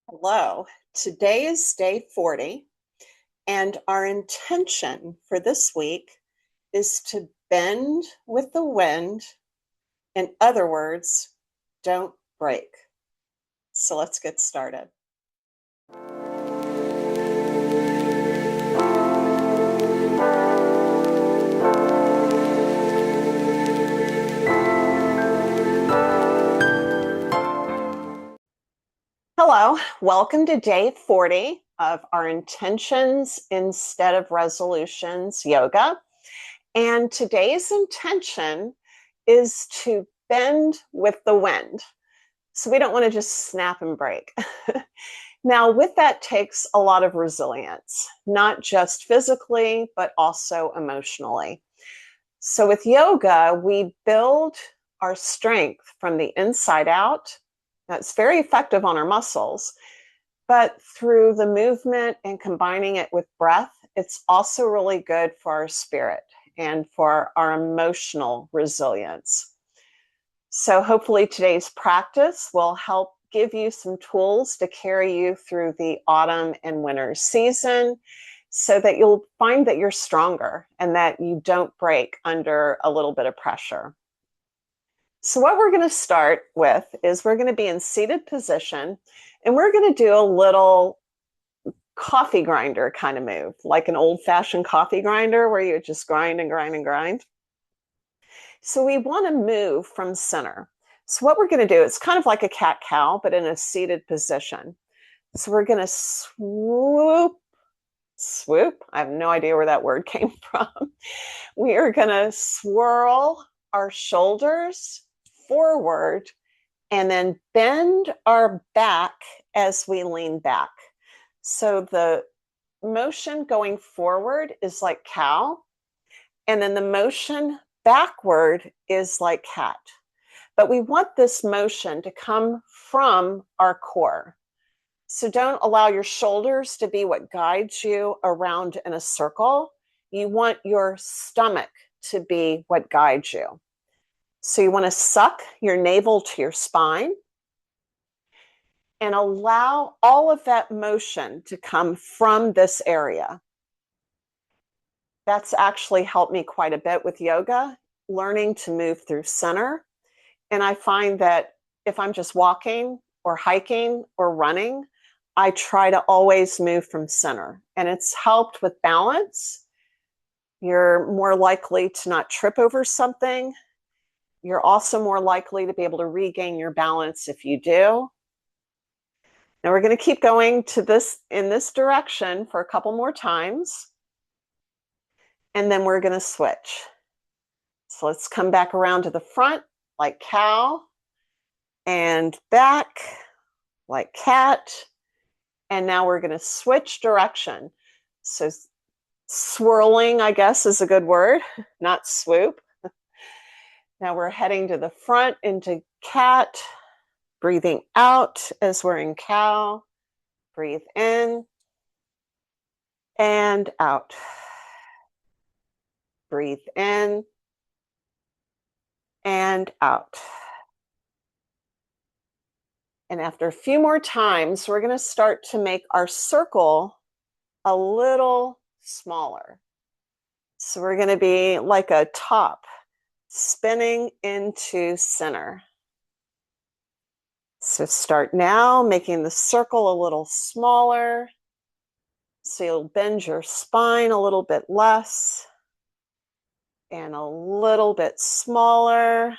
Hello, today is day 40, and our intention for this week is to bend with the wind. In other words, don't break. So let's get started. Hello, welcome to day 40 of our intentions instead of resolutions yoga. And today's intention is to bend with the wind. So we don't want to just snap and break. Now, with that takes a lot of resilience, not just physically, but also emotionally. So with yoga, we build our strength from the inside out. That's very effective on our muscles, but through the movement and combining it with breath, it's also really good for our spirit and for our emotional resilience. So hopefully today's practice will help give you some tools to carry you through the autumn and winter season so that you'll find that you're stronger and that you don't break under a little bit of pressure. So what we're going to start with is we're going to be in seated position, and we're going to do a little coffee grinder kind of move, like an old-fashioned coffee grinder where you just grind and grind and grind. So we want to move from center. So what we're going to do, it's kind of like a cat-cow, but in a seated position. So we're going to swoop. I have no idea where that word came from. We are going to swirl our shoulders forward and then bend our back as we lean back. So the motion going forward is like cow, and then the motion backward is like cat. But we want this motion to come from our core. So don't allow your shoulders to be what guides you around in a circle. You want your stomach to be what guides you. So you want to suck your navel to your spine and allow all of that motion to come from this area. That's actually helped me quite a bit with yoga, learning to move through center. And I find that if I'm just walking or hiking or running, I try to always move from center. And it's helped with balance. You're more likely to not trip over something. You're also more likely to be able to regain your balance if you do. Now we're going to keep going to this in this direction for a couple more times. And then we're going to switch. So let's come back around to the front like cow and back like cat. And now we're going to switch direction. So swirling, I guess, is a good word, not swoop. Now we're heading to the front into cat, breathing out as we're in cow. Breathe in and out. Breathe in and out. And after a few more times, we're going to start to make our circle a little smaller. So we're going to be like a top spinning into center. So start now, making the circle a little smaller. So you'll bend your spine a little bit less and a little bit smaller.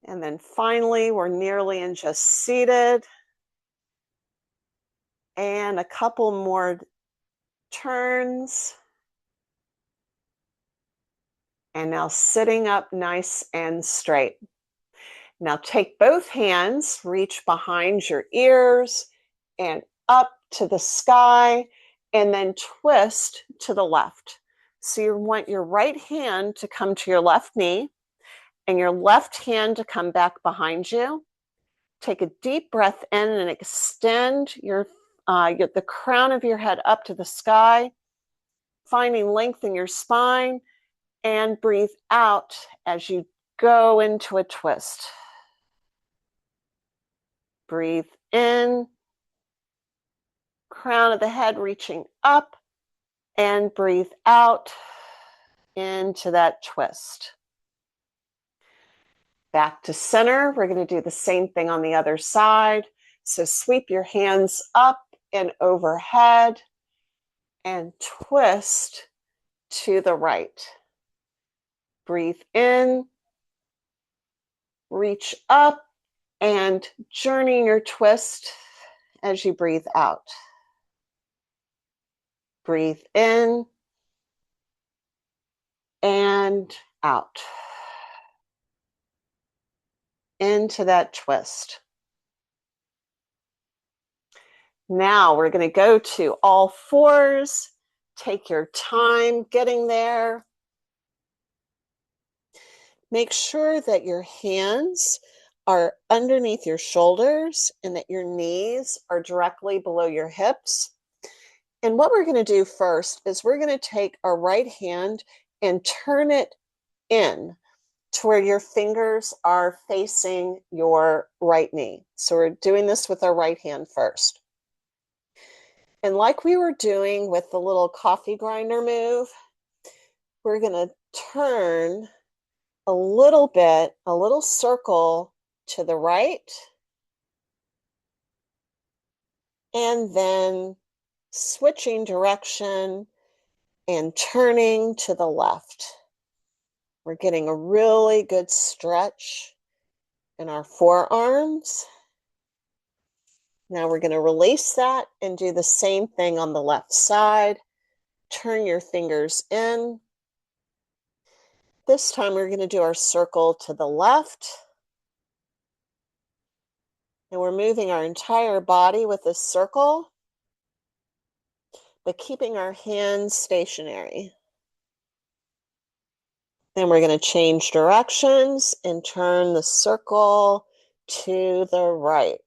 And then finally, we're nearly in just seated. And a couple more turns. And now sitting up nice and straight. Now take both hands, reach behind your ears and up to the sky, and then twist to the left. So you want your right hand to come to your left knee and your left hand to come back behind you. Take a deep breath in and extend the crown of your head up to the sky, finding length in your spine, and breathe out as you go into a twist. Breathe in, crown of the head reaching up, and breathe out into that twist. Back to center. We're going to do the same thing on the other side. So sweep your hands up and overhead and twist to the right. Breathe in, reach up, and journey your twist as you breathe out. Breathe in and out. Into that twist. Now we're going to go to all fours. Take your time getting there. Make sure that your hands are underneath your shoulders and that your knees are directly below your hips. And what we're going to do first is we're going to take our right hand and turn it in to where your fingers are facing your right knee. So we're doing this with our right hand first. And like we were doing with the little coffee grinder move, we're going to turn a little bit, a little circle to the right, and then switching direction and turning to the left. We're getting a really good stretch in our forearms. Now we're going to release that and do the same thing on the left side. Turn your fingers in. This time we're going to do our circle to the left. And we're moving our entire body with this circle, but keeping our hands stationary. Then we're going to change directions and turn the circle to the right.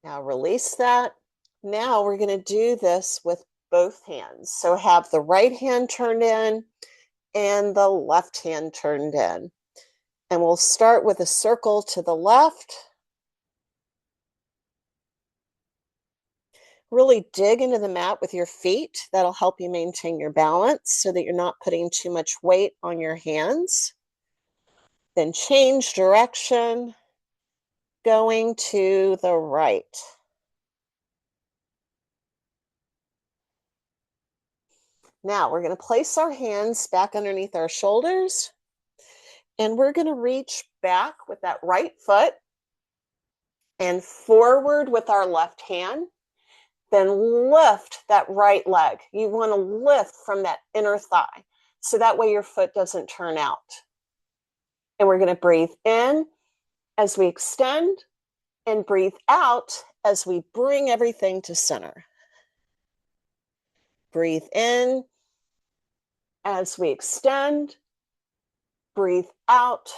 Now release that. Now we're going to do this with both hands. So have the right hand turned in and the left hand turned in. And we'll start with a circle to the left. Really dig into the mat with your feet. That'll help you maintain your balance so that you're not putting too much weight on your hands. Then change direction, going to the right. Now we're going to place our hands back underneath our shoulders, and we're going to reach back with that right foot and forward with our left hand. Then lift that right leg. You want to lift from that inner thigh, so that way your foot doesn't turn out. And we're going to breathe in as we extend and breathe out as we bring everything to center. Breathe in as we extend. Breathe out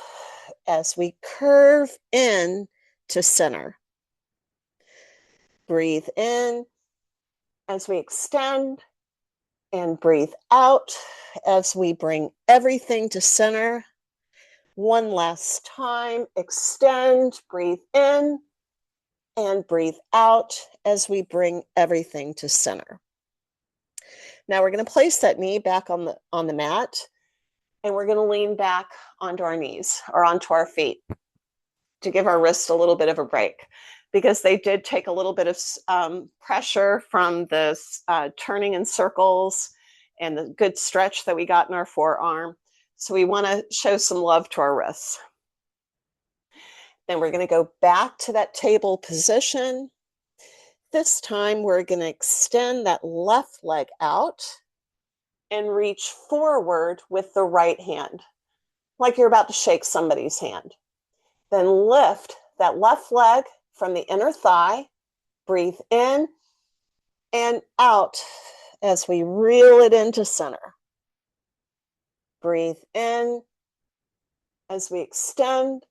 as we curve in to center. Breathe in as we extend and breathe out as we bring everything to center. One last time, extend, breathe in, and breathe out as we bring everything to center. Now we're going to place that knee back on the mat, and we're going to lean back onto our knees or onto our feet to give our wrists a little bit of a break, because they did take a little bit of pressure from this turning in circles and the good stretch that we got in our forearm. So we want to show some love to our wrists. Then we're going to go back to that table position. This time we're going to extend that left leg out and reach forward with the right hand, like you're about to shake somebody's hand. Then lift that left leg from the inner thigh. Breathe in and out as we reel it into center. Breathe in as we extend.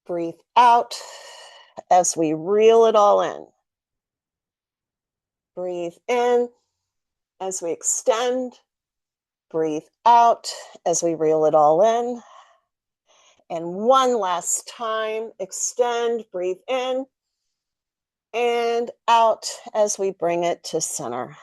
Breathe out as we reel it all in. Breathe in as we extend. Breathe out as we reel it all in. And one last time, extend, breathe in and out as we bring it to center.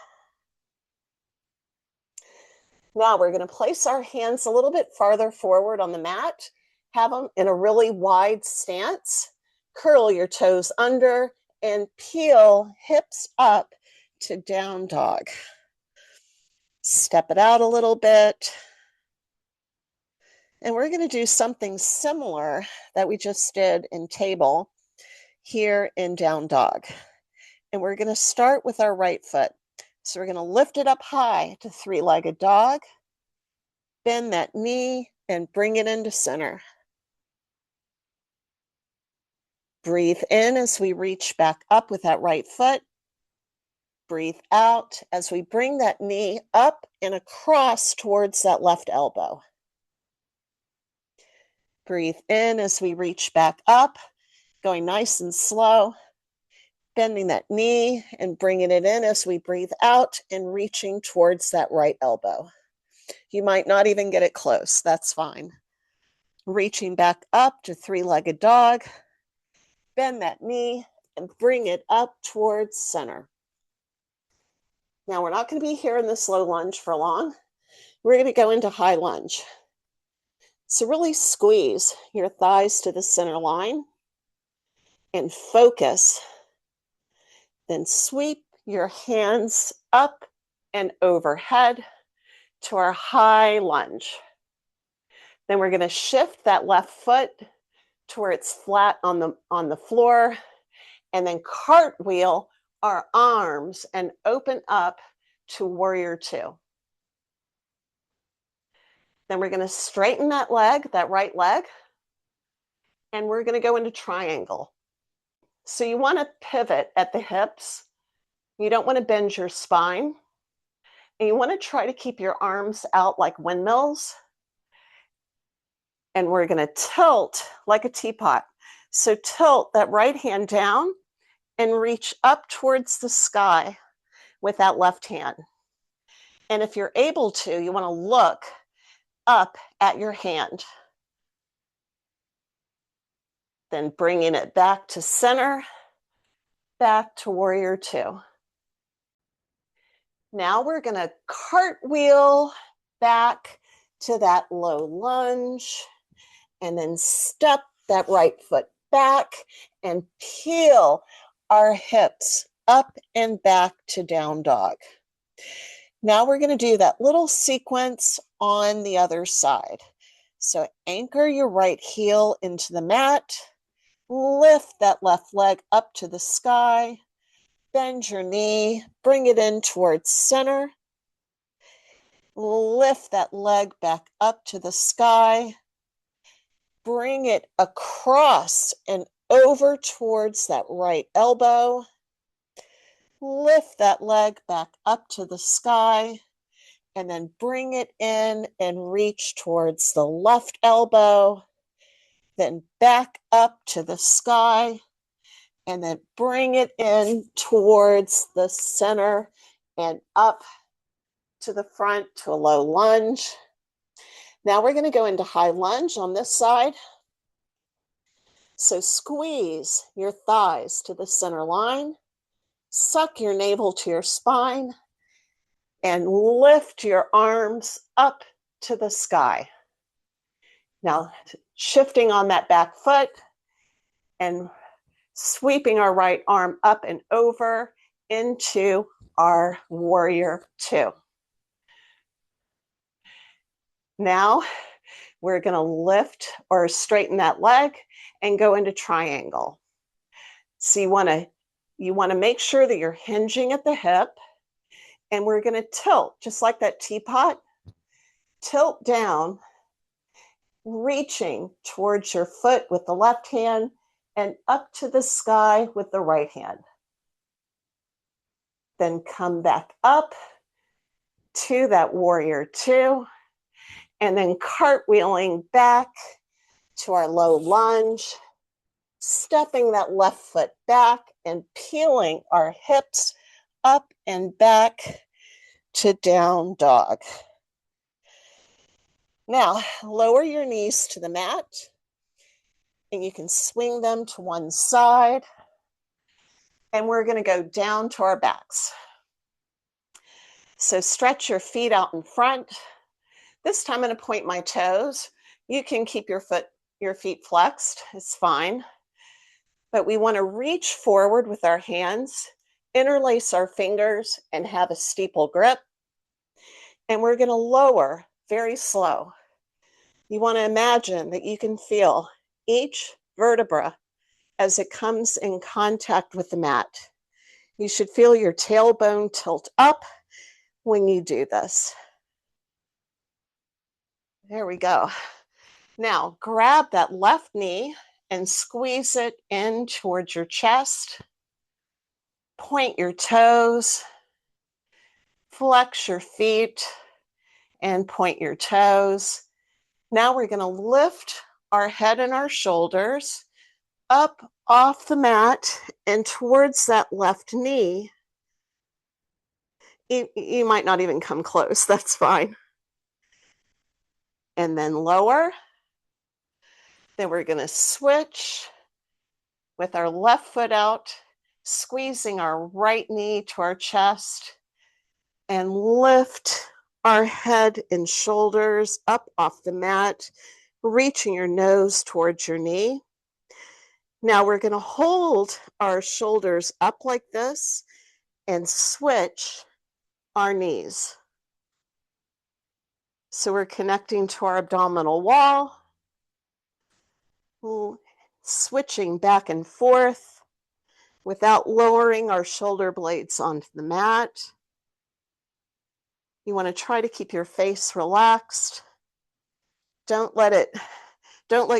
Now we're going to place our hands a little bit farther forward on the mat, have them in a really wide stance, curl your toes under and peel hips up to down dog. Step it out a little bit. And we're going to do something similar that we just did in table here in down dog. And we're going to start with our right foot. So we're going to lift it up high to three-legged dog, bend that knee and bring it into center. Breathe in as we reach back up with that right foot. Breathe out as we bring that knee up and across towards that left elbow. Breathe in as we reach back up, going nice and slow, bending that knee and bringing it in as we breathe out and reaching towards that right elbow. You might not even get it close. That's fine. Reaching back up to three-legged dog, bend that knee and bring it up towards center. Now we're not going to be here in this low lunge for long. We're going to go into high lunge. So really squeeze your thighs to the center line and focus. Then sweep your hands up and overhead to our high lunge. Then we're going to shift that left foot to where it's flat on the floor, and then cartwheel our arms and open up to warrior two. Then we're going to straighten that leg, that right leg, and we're going to go into triangle. So you want to pivot at the hips. You don't want to bend your spine. And you want to try to keep your arms out like windmills. And we're going to tilt like a teapot. So tilt that right hand down and reach up towards the sky with that left hand. And if you're able to, you want to look up at your hand. Then bringing it back to center, back to warrior two. Now we're going to cartwheel back to that low lunge and then step that right foot back and peel our hips up and back to down dog. Now we're going to do that little sequence on the other side. So anchor your right heel into the mat, lift that left leg up to the sky, bend your knee, bring it in towards center, lift that leg back up to the sky, bring it across and over towards that right elbow, lift that leg back up to the sky, and then bring it in and reach towards the left elbow, then back up to the sky, and then bring it in towards the center and up to the front to a low lunge. Now we're going to go into high lunge on this side. So squeeze your thighs to the center line, suck your navel to your spine, and lift your arms up to the sky. Now, shifting on that back foot and sweeping our right arm up and over into our warrior two. Now, we're going to lift or straighten that leg and go into triangle. So you want to make sure that you're hinging at the hip, and we're going to tilt just like that teapot. Tilt down, reaching towards your foot with the left hand and up to the sky with the right hand. Then come back up to that warrior two, and then cartwheeling back to our low lunge, stepping that left foot back and peeling our hips up and back to down dog. Now, lower your knees to the mat And you can swing them to one side. And we're going to go down to our backs. So stretch your feet out in front. This time I'm going to point my toes. You can keep your feet flexed. It's fine. But we want to reach forward with our hands, interlace our fingers, and have a steeple grip. And we're going to lower very slow. You want to imagine that you can feel each vertebra as it comes in contact with the mat. You should feel your tailbone tilt up when you do this. There we go. Now grab that left knee and squeeze it in towards your chest. Point your toes, flex your feet, and point your toes. Now we're going to lift our head and our shoulders up off the mat and towards that left knee. You might not even come close. That's fine. And then lower. Then we're going to switch with our left foot out, squeezing our right knee to our chest, and lift our head and shoulders up off the mat, reaching your nose towards your knee. Now we're going to hold our shoulders up like this and switch our knees. So we're connecting to our abdominal wall, switching back and forth without lowering our shoulder blades onto the mat. You want to try to keep your face relaxed. Don't let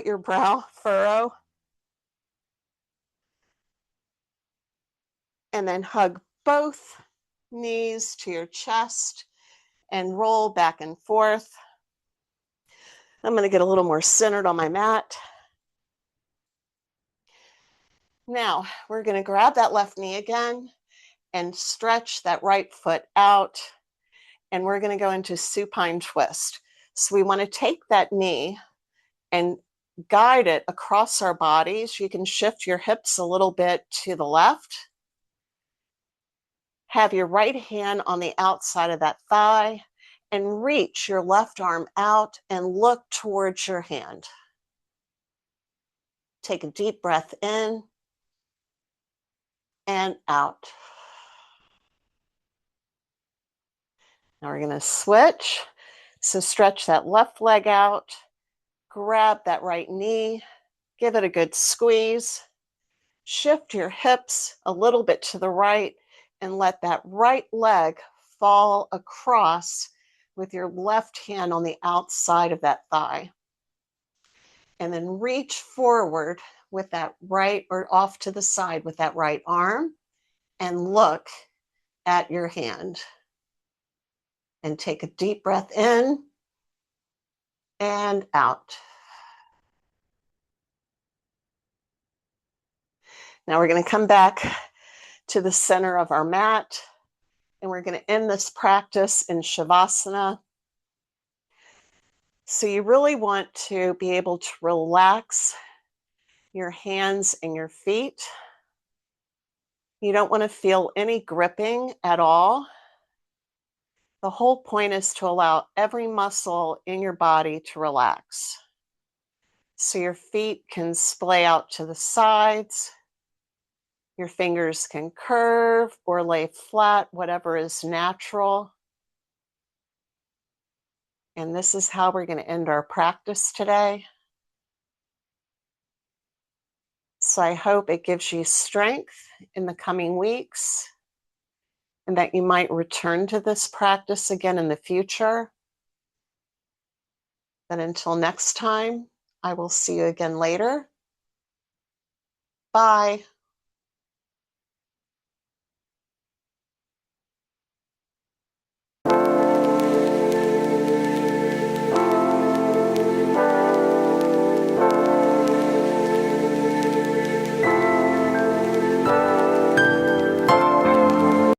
your brow furrow. And then hug both knees to your chest and roll back and forth. I'm going to get a little more centered on my mat. Now we're going to grab that left knee again and stretch that right foot out. And we're going to go into supine twist. So we want to take that knee and guide it across our bodies. You can shift your hips a little bit to the left. Have your right hand on the outside of that thigh and reach your left arm out and look towards your hand. Take a deep breath in and out. Now we're going to switch. So stretch that left leg out, grab that right knee, give it a good squeeze, shift your hips a little bit to the right, and let that right leg fall across with your left hand on the outside of that thigh. And then reach forward with that right, or off to the side with that right arm, and look at your hand. And take a deep breath in and out. Now we're going to come back to the center of our mat, and we're going to end this practice in Shavasana. So you really want to be able to relax your hands and your feet. You don't want to feel any gripping at all. The whole point is to allow every muscle in your body to relax. So your feet can splay out to the sides. Your fingers can curve or lay flat, whatever is natural. And this is how we're going to end our practice today. So I hope it gives you strength in the coming weeks and that you might return to this practice again in the future. Then until next time, I will see you again later. Bye.